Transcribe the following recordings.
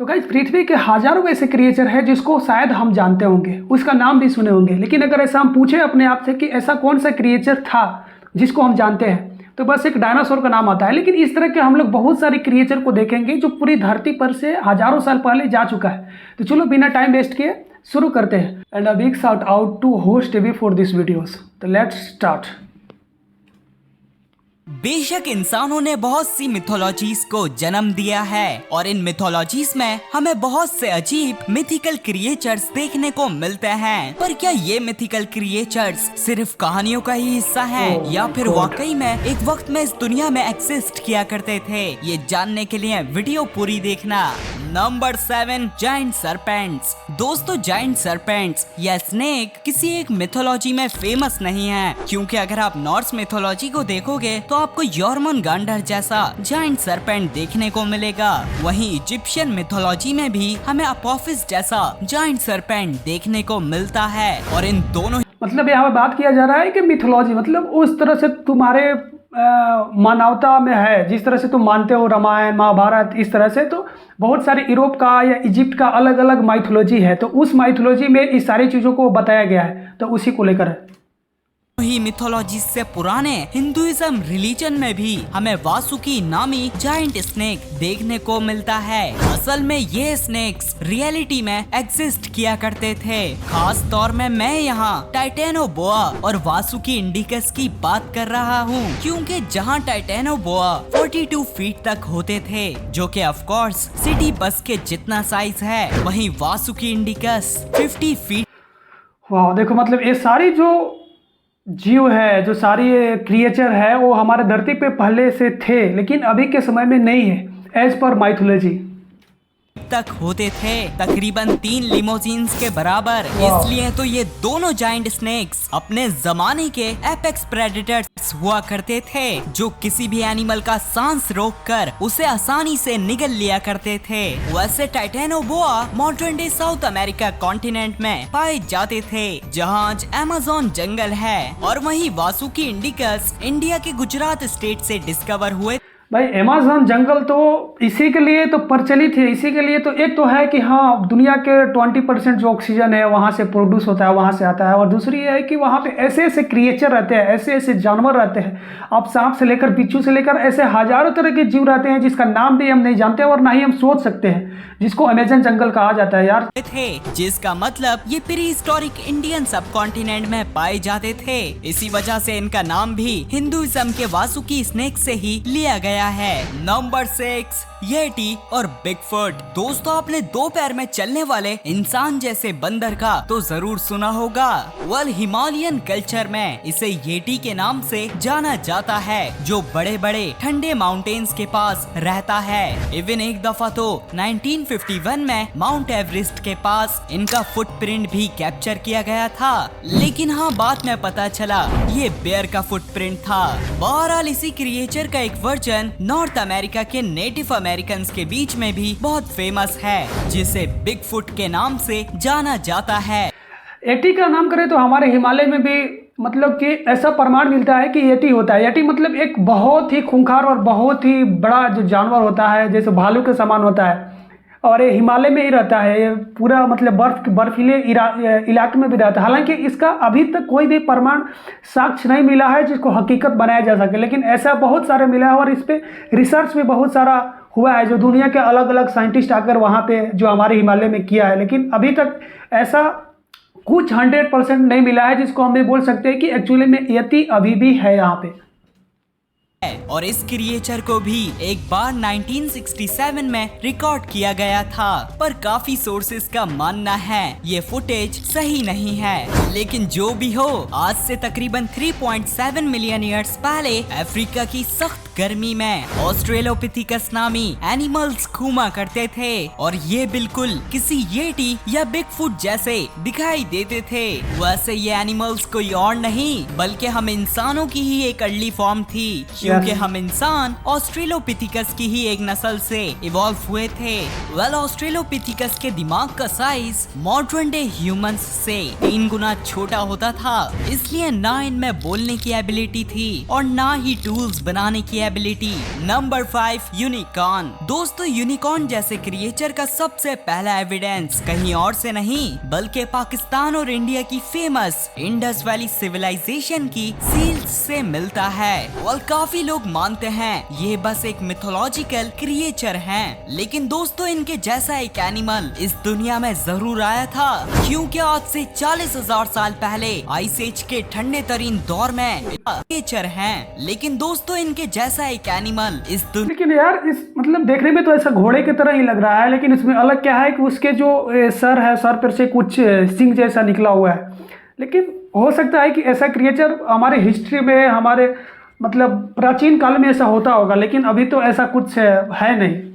तो गाइस पृथ्वी के हज़ारों ऐसे क्रिएचर हैं जिसको शायद हम जानते होंगे, उसका नाम भी सुने होंगे। लेकिन अगर ऐसा हम पूछें अपने आप से कि ऐसा कौन सा क्रिएचर था जिसको हम जानते हैं, तो बस एक डायनासोर का नाम आता है। लेकिन इस तरह के हम लोग बहुत सारे क्रिएचर को देखेंगे जो पूरी धरती पर से हज़ारों साल पहले जा चुका है। तो चलो बिना टाइम वेस्ट किए शुरू करते हैं। And a big shout out to host TV for this videos. तो लेट्स स्टार्ट। बेशक इंसानों ने बहुत सी मिथोलॉजीज को जन्म दिया है और इन मिथोलॉजीज में हमें बहुत से अजीब मिथिकल क्रिएचर्स देखने को मिलते हैं। पर क्या ये मिथिकल क्रिएचर्स सिर्फ कहानियों का ही हिस्सा हैं या फिर वाकई में एक वक्त में इस दुनिया में एग्जिस्ट किया करते थे? ये जानने के लिए वीडियो पूरी देखना। Number 7, giant serpents. दोस्तों, जायंट सर्पेंट्स या स्नेक किसी एक मिथोलॉजी में फेमस नहीं है, क्योंकि अगर आप नॉर्स मिथोलॉजी को देखोगे तो आपको यॉर्मनगांडर जैसा जायंट सर्पेंट देखने को मिलेगा। वहीं इजिप्शियन मिथोलॉजी में भी हमें अपोफिस जैसा जायंट सर्पेंट देखने को मिलता है। और इन दोनों मतलब यहाँ पे बात किया जा रहा है कि मिथोलॉजी मतलब उस तरह से तुम्हारे मानवता में है, जिस तरह से तुम मानते हो रामायण महाभारत, इस तरह से तो बहुत सारे यूरोप का या इजिप्ट का अलग अलग माइथोलॉजी है। तो उस माइथोलॉजी में इस सारी चीज़ों को बताया गया है, तो उसी को लेकर है। ही मिथोलॉजी से पुराने हिंदुइज्म रिलीजन में भी हमें वासुकी नामी जायंट स्नेक देखने को मिलता है। असल में ये स्नेक्स रियलिटी में एग्जिस्ट किया करते थे। खास तौर में मैं यहाँ टाइटेनोबोआ और वासुकी इंडिकस की बात कर रहा हूँ, क्योंकि जहाँ टाइटेनोबोआ 42 फीट तक होते थे, जो कि ऑफ कोर्स सिटी बस के जितना साइज है, वहीं वासुकी इंडिकस 50 फीट। वाह, देखो मतलब ये सारी जो जीव है, जो सारी क्रिएचर है, वो हमारे धरती पे पहले से थे, लेकिन अभी के समय में नहीं है एज पर माइथोलॉजी। तक होते थे तकरीबन 3 लिमोजीन्स के बराबर। इसलिए तो ये दोनों जायंट स्नेक्स अपने जमाने के एपेक्स प्रेडेटर्स हुआ करते थे, जो किसी भी एनिमल का सांस रोककर उसे आसानी से निगल लिया करते थे। वैसे Titanoboa modern day south America continent में पाए जाते थे, जहाँ आज अमेज़न जंगल है, और वहीं वासुकी इंडिकस इंडिया के गुजरात स्टेट से डिस्कवर हुए। भाई अमेज़न जंगल तो इसी के लिए तो प्रचलित है, इसी के लिए तो एक तो है कि हाँ दुनिया के 20% जो ऑक्सीजन है वहाँ से प्रोड्यूस होता है, वहाँ से आता है। और दूसरी ये है कि वहाँ पे ऐसे ऐसे क्रिएचर रहते हैं, ऐसे ऐसे जानवर रहते हैं, अब सांप से लेकर बिच्छू से लेकर ऐसे हजारों तरह के जीव रहते हैं जिसका नाम भी हम नहीं जानते और ना ही हम सोच सकते हैं, जिसको अमेज़न जंगल कहा जाता है यार। थे जिसका मतलब ये प्री हिस्टोरिक इंडियन सब कॉन्टिनेंट में पाए जाते थे। इसी वजह से इनका नाम भी हिंदुइज्म के वासुकी स्नेक से ही लिया गया है। नंबर 6, येटी और बिगफुट। दोस्तों, आपने 2 पैर में चलने वाले इंसान जैसे बंदर का तो जरूर सुना होगा। हिमालयन कल्चर में इसे येटी के नाम से जाना जाता है, जो बड़े बड़े ठंडे माउंटेन्स के पास रहता है। इवन एक दफा तो 1951 में माउंट एवरेस्ट के पास इनका फुटप्रिंट भी कैप्चर किया गया था। लेकिन हाँ, बाद में पता चला ये बेयर का फुटप्रिंट था। बहरहाल इसी क्रिएचर का एक वर्जन नॉर्थ अमेरिका के नेटिव अमेरिकन के बीच में भी बहुत फेमस है, जिसे बिगफुट के नाम से जाना जाता है। येटी का नाम करें तो हमारे हिमालय में भी मतलब कि ऐसा प्रमाण मिलता है कि येटी होता है। येटी मतलब एक बहुत ही खूंखार और बहुत ही बड़ा जो जानवर होता है, जैसे भालू के समान होता है, और ये हिमालय में ही रहता है। ये पूरा मतलब बर्फीले इलाके में भी रहता है। हालांकि इसका अभी तक कोई भी प्रमाण साक्ष्य नहीं मिला है जिसको हकीकत बनाया जा सके, लेकिन ऐसा बहुत सारे मिला है और इस पे रिसर्च भी बहुत सारा हुआ है, जो दुनिया के अलग अलग साइंटिस्ट आकर वहाँ पे जो हमारे हिमालय में किया है। लेकिन अभी तक ऐसा कुछ 100% नहीं मिला है जिसको हम ये बोल सकते हैं कि एक्चुअली में येटी अभी भी है यहाँ पे। और इस क्रिएचर को भी एक बार 1967 में रिकॉर्ड किया गया था, पर काफी सोर्सेस का मानना है ये फुटेज सही नहीं है। लेकिन जो भी हो, आज से तकरीबन 3.7 मिलियन ईयर्स पहले अफ्रीका की सख्त गर्मी में ऑस्ट्रेलोपिथिकस नामी एनिमल्स घूमा करते थे, और ये बिल्कुल किसी येटी या बिगफुट जैसे दिखाई देते थे। वैसे ये एनिमल्स कोई और नहीं बल्कि हम इंसानों की ही एक अर्ली फॉर्म थी, क्योंकि हम इंसान ऑस्ट्रेलोपिथिकस की ही एक नस्ल से इवॉल्व हुए थे। ऑस्ट्रेलोपिथिकस के दिमाग का साइज मॉडर्न डे ह्यूमंस से 3 गुना छोटा होता था, इसलिए ना इनमें बोलने की एबिलिटी थी और ना ही टूल्स बनाने की एबिलिटी। Number 5 unicorn. दोस्तों यूनिकॉर्न जैसे क्रिएचर का सबसे पहला एविडेंस कहीं और से नहीं बल्कि पाकिस्तान और इंडिया की फेमस इंडस वैली सिविलाइजेशन की सील्स से मिलता है। और काफी लोग मानते हैं ये बस एक मिथोलॉजिकल क्रिएचर हैं, लेकिन दोस्तों इनके जैसा एक एनिमल इस दुनिया में जरूर आया था, क्योंकि आज से 40,000 साल पहले आइस एज के ठंडे तरीन दौर में क्रिएचर हैं, लेकिन दोस्तों इनके जैसा एक एनिमल इस दुनिया। लेकिन यार इस मतलब देखने में तो ऐसा घोड़े की तरह ही लग रहा है, लेकिन इसमें अलग क्या है कि उसके जो सर है, सर पर से कुछ सिंग जैसा निकला हुआ है। लेकिन हो सकता है कि ऐसा क्रिएचर हमारे हिस्ट्री में, हमारे मतलब प्राचीन काल में ऐसा होता होगा, लेकिन अभी तो ऐसा कुछ है नहीं।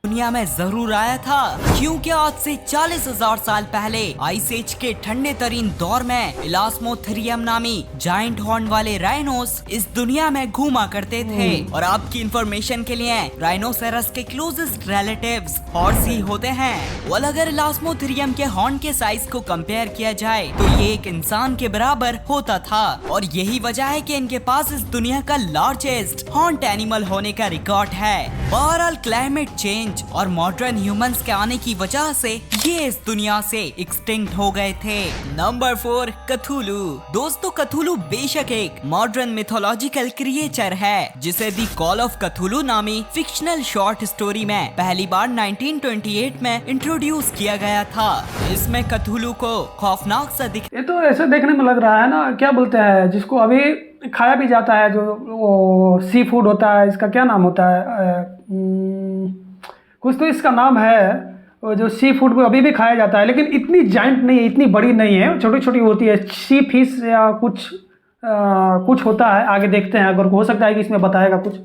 दुनिया में जरूर आया था, क्योंकि आज से 40,000 साल पहले आइस एज के ठंडे तरीन दौर में इलास्मोथेरियम नामी जायंट हॉर्न वाले राइनोस इस दुनिया में घूमा करते थे। और आपकी इंफॉर्मेशन के लिए राइनोसेरस के क्लोजेस्ट रिलेटिव्स हॉर्स ही होते हैं। और अगर इलास्मोथेरियम के हॉर्न के साइज को कंपेयर किया जाए तो ये एक इंसान के बराबर होता था, और यही वजह है कि इनके पास इस दुनिया का लार्जेस्ट हॉर्न्ड एनिमल होने का रिकॉर्ड है। बहरहाल क्लाइमेट चेंज और मॉडर्न ह्यूमंस के आने की वजह से ये इस दुनिया से एक्सटिंक्ट हो गए थे। नंबर 4 कथुलू। दोस्तों कथुलू बेशक एक मॉडर्न मिथोलॉजिकल क्रिएचर है, जिसे दी कॉल ऑफ कथुलू नामी फिक्शनल शॉर्ट स्टोरी में पहली बार 1928 में इंट्रोड्यूस किया गया था। इसमें कथुलू को खौफनाक सा ये तो ऐसा देखने में लग रहा है ना, क्या बोलते हैं जिसको अभी खाया भी जाता है, जो वो सी फूड होता है, इसका क्या नाम होता है, कुछ तो इसका नाम है, जो सी फूड को अभी भी खाया जाता है, लेकिन इतनी जाइंट नहीं है, इतनी बड़ी नहीं है, छोटी छोटी होती है, सी फिश या कुछ होता है। आगे देखते हैं, अगर हो सकता है कि इसमें बताएगा कुछ।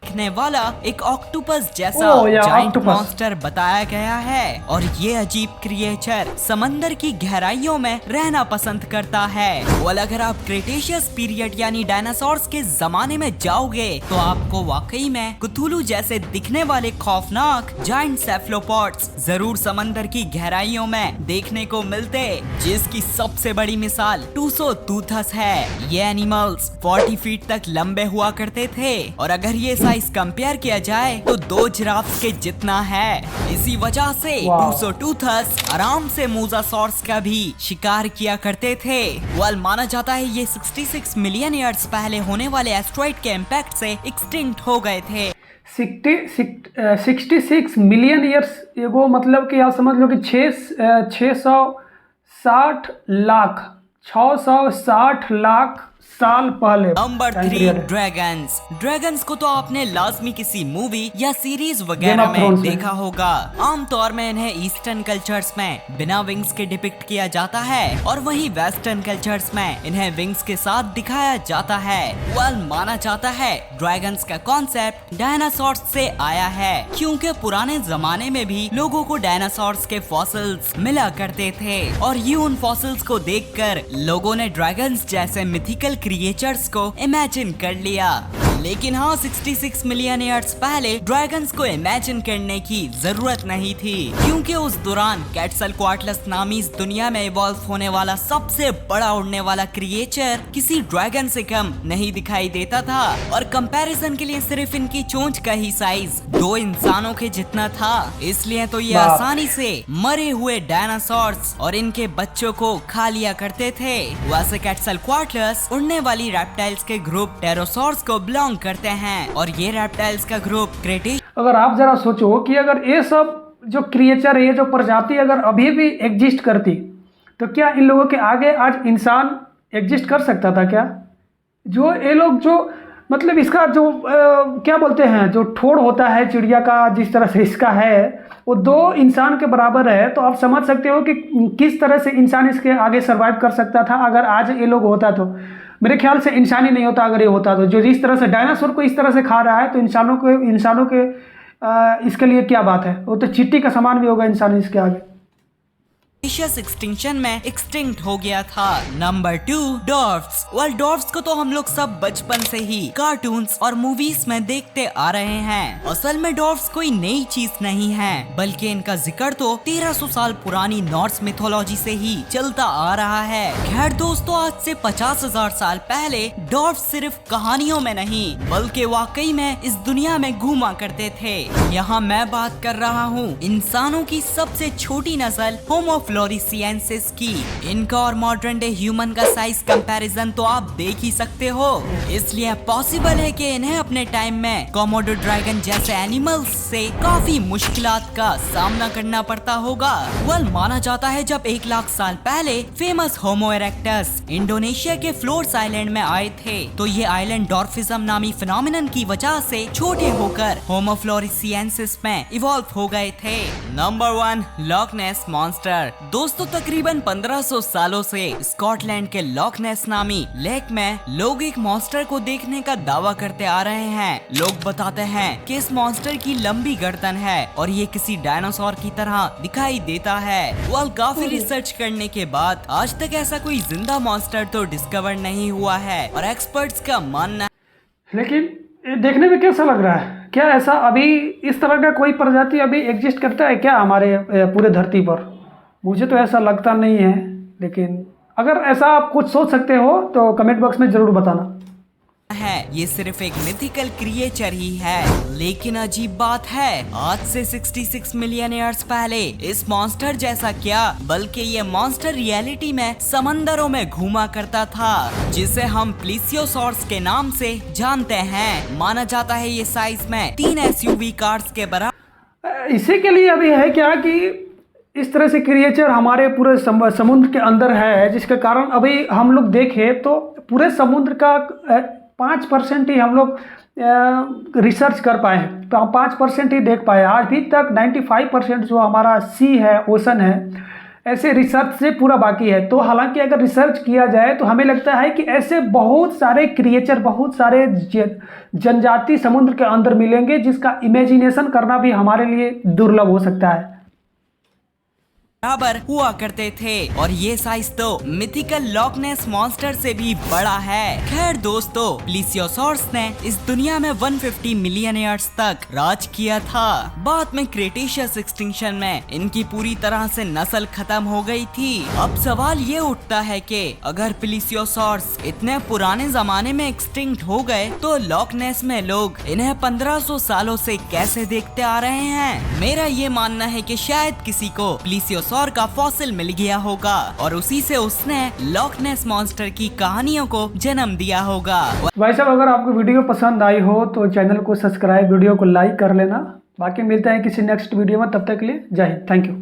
दिखने वाला एक ऑक्टोपस जैसा जायंट ऑक्टोपस मॉन्स्टर बताया गया है, और ये अजीब क्रिएचर समंदर की गहराइयों में रहना पसंद करता है। और अगर आप क्रेटेशियस पीरियड यानी डायनासोर्स के जमाने में जाओगे तो आपको वाकई में क्थुलू जैसे दिखने वाले खौफनाक जायंट सेफलोपॉड्स जरूर समंदर की गहराइयों में देखने को मिलते, जिसकी सबसे बड़ी मिसाल टूसोटूथस है। ये एनिमल्स 40 फीट तक लंबे हुआ करते थे, और अगर ये साइज कंपेयर किया जाए तो 2 जिराफ के जितना है। इसी वजह से टूसोटूथस आराम से मोसासॉर्स का भी शिकार किया करते थे। वेल माना जाता है ये 66 मिलियन ईयर्स पहले होने वाले एस्ट्रॉइड के इम्पैक्ट से एक्सटिंक्ट हो गए थे। 66 मिलियन ईयर्स, ये वो मतलब कि आप समझ लो कि 660 लाख साल पहले। Number 3 dragons. ड्रैगन्स को तो आपने लाजमी किसी मूवी या सीरीज वगैरह में देखा होगा। आमतौर में इन्हें ईस्टर्न कल्चर्स में बिना विंग्स के डिपिक्ट किया जाता है, और वहीं वेस्टर्न कल्चर्स में इन्हें विंग्स के साथ दिखाया जाता है। वेल माना जाता है ड्रैगन्स का कॉन्सेप्ट डायनासोर्स से आया है, क्योंकि पुराने जमाने में भी लोगों को डायनासोर्स के फॉसिल्स मिला करते थे, और ये उन फॉसिल्स को देखकर लोगों ने ड्रैगन्स जैसे मिथिकल क्रिएचर्स को इमेजिन कर लिया। लेकिन हाँ, 66 मिलियन ईयर्स पहले ड्रैगन्स को इमेजिन करने की जरूरत नहीं थी, क्योंकि उस दौरान क्वेटज़लकोअट्लस नामी इस दुनिया में इवॉल्व होने वाला सबसे बड़ा उड़ने वाला क्रिएचर किसी ड्रैगन से कम नहीं दिखाई देता था। और कंपैरिजन के लिए सिर्फ इनकी चोंच का ही साइज 2 इंसानों के जितना था, इसलिए तो ये आसानी से मरे हुए डायनासोर्स और इनके बच्चों को खा लिया करते थे। वैसे क्वेटज़लकोअट्लस उड़ने वाली रेप्टाइल्स के ग्रुप टेरोसॉर्स को बिलोंग करते हैं, और ये रेप्टाइल्स का ग्रुप क्रेटेशियस। अगर आप जरा सोचो कि अगर ये सब जो क्रिएचर है, ये जो प्रजाति अगर अभी भी एग्जिस्ट करती, तो क्या इन लोगों के आगे आज इंसान एग्जिस्ट कर सकता था क्या? जो ये लोग जो मतलब इसका जो क्या बोलते हैं, जो ठोड़ होता है चिड़िया का, जिस तरह से इसका है, वो 2 इंसान के बराबर है। तो आप समझ सकते हो कि किस तरह से इंसान इसके आगे सर्वाइव कर सकता था अगर आज ये लोग होता। तो मेरे ख्याल से इंसान ही नहीं होता अगर ये होता। तो जो जिस तरह से डायनासोर को इस तरह से खा रहा है, तो इंसानों के इसके लिए क्या बात है, वो तो चींटी का समान भी होगा इंसान इसके आगे। एक्सटिंक्शन में एक्सटिंक्ट हो गया था। नंबर 2, डॉर्फ्स। डॉर्फ्स को तो हम लोग सब बचपन से ही कार्टून्स और मूवीज में देखते आ रहे हैं। असल में डॉर्फ्स कोई नई चीज नहीं है, बल्कि इनका जिक्र तो 1300 साल पुरानी नॉर्स मिथोलॉजी से ही चलता आ रहा है। खैर दोस्तों, आज से 50,000 साल पहले डॉर्फ्स सिर्फ कहानियों में नहीं बल्कि वाकई में इस दुनिया में घूमा करते थे। यहाँ मैं बात कर रहा हूँ इंसानों की सबसे छोटी नस्ल होमो फ्लोरिसिएंसिस की। इनका और मॉडर्न डे ह्यूमन का साइज कंपैरिजन तो आप देख ही सकते हो, इसलिए पॉसिबल है कि इन्हें अपने टाइम में कोमोडो ड्रैगन जैसे एनिमल्स से काफी मुश्किलात का सामना करना पड़ता होगा। माना जाता है जब 1 लाख साल पहले फेमस होमो इरेक्टस इंडोनेशिया के फ्लोर्स आइलैंड में आए थे, तो ये आइलैंड डॉर्फिज्म नामी फिनोमिनन की वजह से छोटे होकर होमो फ्लोरिसिएंसिस में इवॉल्व हो गए थे। नंबर 1, लॉक नेस मॉन्स्टर। दोस्तों, तकरीबन 1500 सालों से स्कॉटलैंड के लॉक नेस नामी लेक में लोग एक मॉन्स्टर को देखने का दावा करते आ रहे हैं। लोग बताते हैं कि इस मॉन्स्टर की लंबी गर्दन है और ये किसी डायनासोर की तरह दिखाई देता है। काफी रिसर्च करने के बाद आज तक ऐसा कोई जिंदा मॉन्स्टर तो डिस्कवर नहीं हुआ है और एक्सपर्ट्स का मानना। लेकिन ये देखने में कैसा लग रहा है? क्या ऐसा अभी इस तरह का कोई प्रजाति अभी एग्जिस्ट करता है क्या हमारे पूरे धरती पर? मुझे तो ऐसा लगता नहीं है, लेकिन अगर ऐसा आप कुछ सोच सकते हो तो कमेंट बॉक्स में जरूर बताना। ये सिर्फ एक मिथिकल क्रिएचर ही है, लेकिन अजीब बात है, आज से 66 मिलियन ईयर्स पहले इस मॉन्स्टर जैसा क्या, बल्कि ये मॉन्स्टर रियलिटी में समंदरों में घूमा करता था, जिसे हम प्लीसियोसॉर्स के नाम से जानते हैं। माना जाता है ये साइज में 3 SUV कार्स के बराबर। इसी के लिए अभी है क्या कि इस तरह से क्रिएचर हमारे पूरे समुद्र के अंदर है, जिसके कारण अभी हम लोग देखें तो पूरे समुद्र का 5% ही हम लोग रिसर्च कर पाए हैं, तो हम 5% ही देख पाए। आज भी तक 95% जो हमारा सी है, ओशन है, ऐसे रिसर्च से पूरा बाकी है। तो हालांकि अगर रिसर्च किया जाए तो हमें लगता है कि ऐसे बहुत सारे क्रिएचर, बहुत सारे जनजाति समुद्र के अंदर मिलेंगे, जिसका इमेजिनेशन करना भी हमारे लिए दुर्लभ हो सकता है। बराबर हुआ करते थे और ये साइज तो मिथिकल लॉक नेस मॉन्स्टर से भी बड़ा है। खैर दोस्तों, प्लीसियोसॉर्स ने इस दुनिया में 150 मिलियन ईयर्स तक राज किया था। बाद में क्रेटेशियस एक्सटिंक्शन में इनकी पूरी तरह से नस्ल खत्म हो गई थी। अब सवाल ये उठता है कि अगर प्लीसियोसॉर्स इतने पुराने जमाने में एक्सटिंक्ट हो गए तो लॉक नेस में लोग इन्हें 1500 सालों से कैसे देखते आ रहे हैं? मेरा ये मानना है कि शायद किसी को प्लीसियोसॉर्स का फॉसिल मिल गया होगा और उसी से उसने लॉक नेस मॉन्स्टर की कहानियों को जन्म दिया होगा। भाई साहब, अगर आपको वीडियो पसंद आई हो तो चैनल को सब्सक्राइब, वीडियो को लाइक कर लेना। बाकी मिलते हैं किसी नेक्स्ट वीडियो में, तब तक के लिए जय हिंद, थैंक यू।